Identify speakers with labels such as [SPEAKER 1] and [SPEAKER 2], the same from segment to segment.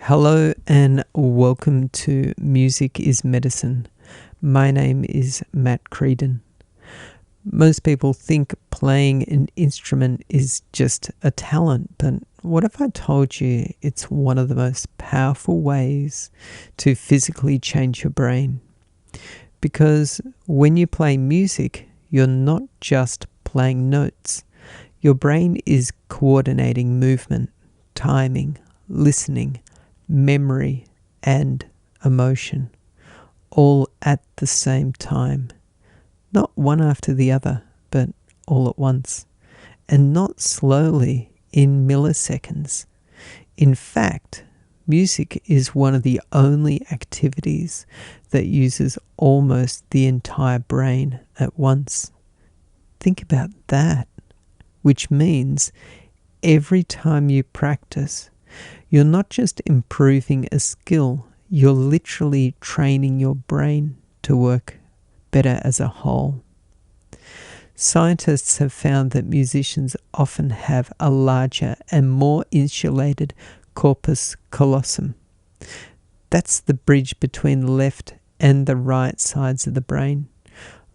[SPEAKER 1] Hello and welcome to Music is Medicine. My name is Mat Creedon. Most people think playing an instrument is just a talent, but what if I told you it's one of the most powerful ways to physically change your brain? Because when you play music, you're not just playing notes. Your brain is coordinating movement, timing, listening, memory, and emotion, all at the same time. Not one after the other, but all at once. And not slowly in milliseconds. In fact, music is one of the only activities that uses almost the entire brain at once. Think about that. Which means every time you practice, you're not just improving a skill, you're literally training your brain to work better as a whole. Scientists have found that musicians often have a larger and more insulated corpus callosum. That's the bridge between the left and the right sides of the brain.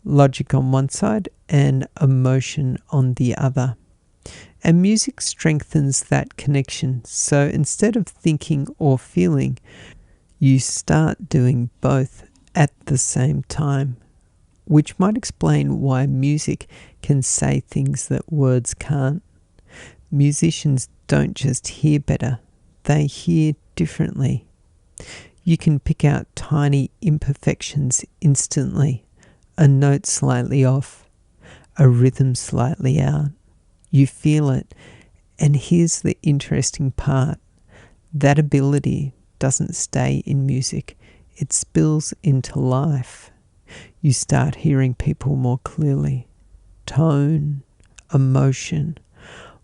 [SPEAKER 1] Logic on one side and emotion on the other. And music strengthens that connection. So instead of thinking or feeling, you start doing both at the same time, which might explain why music can say things that words can't. Musicians don't just hear better, they hear differently. You can pick out tiny imperfections instantly, a note slightly off, a rhythm slightly out. You feel it, and here's the interesting part. That ability doesn't stay in music, it spills into life. You start hearing people more clearly. Tone, emotion,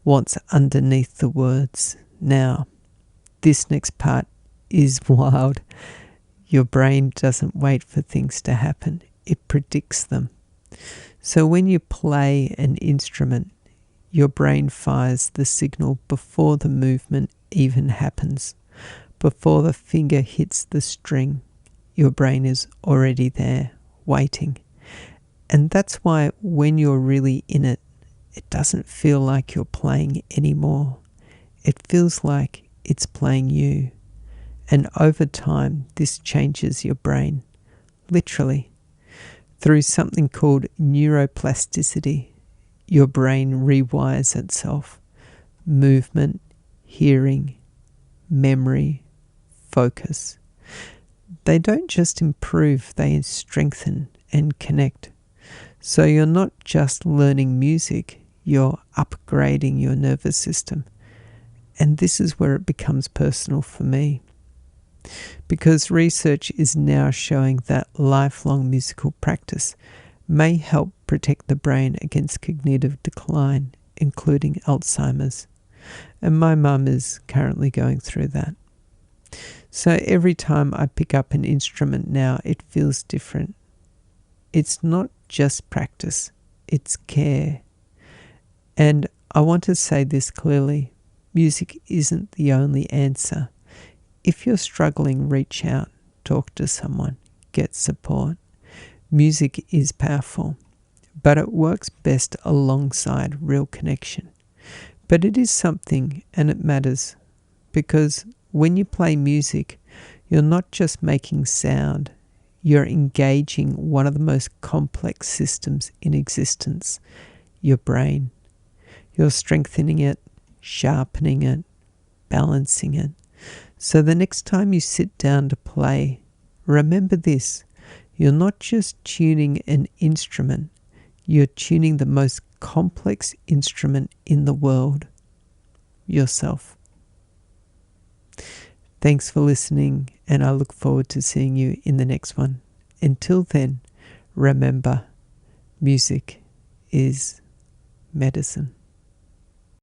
[SPEAKER 1] what's underneath the words. Now, this next part is wild. Your brain doesn't wait for things to happen, it predicts them. So when you play an instrument, your brain fires the signal before the movement even happens. Before the finger hits the string, your brain is already there, waiting. And that's why when you're really in it, it doesn't feel like you're playing anymore. It feels like it's playing you. And over time, this changes your brain, literally, through something called neuroplasticity. Your brain rewires itself. Movement, hearing, memory, focus. They don't just improve, they strengthen and connect. So you're not just learning music, you're upgrading your nervous system. And this is where it becomes personal for me. Because research is now showing that lifelong musical practice may help protect the brain against cognitive decline, including Alzheimer's. And my mum is currently going through that. So every time I pick up an instrument now, it feels different. It's not just practice, it's care. And I want to say this clearly, music isn't the only answer. If you're struggling, reach out, talk to someone, get support. Music is powerful, but it works best alongside real connection. But it is something, and it matters, because when you play music, you're not just making sound, you're engaging one of the most complex systems in existence, your brain. You're strengthening it, sharpening it, balancing it. So the next time you sit down to play, remember this. You're not just tuning an instrument, you're tuning the most complex instrument in the world, yourself. Thanks for listening, and I look forward to seeing you in the next one. Until then, remember, music is medicine.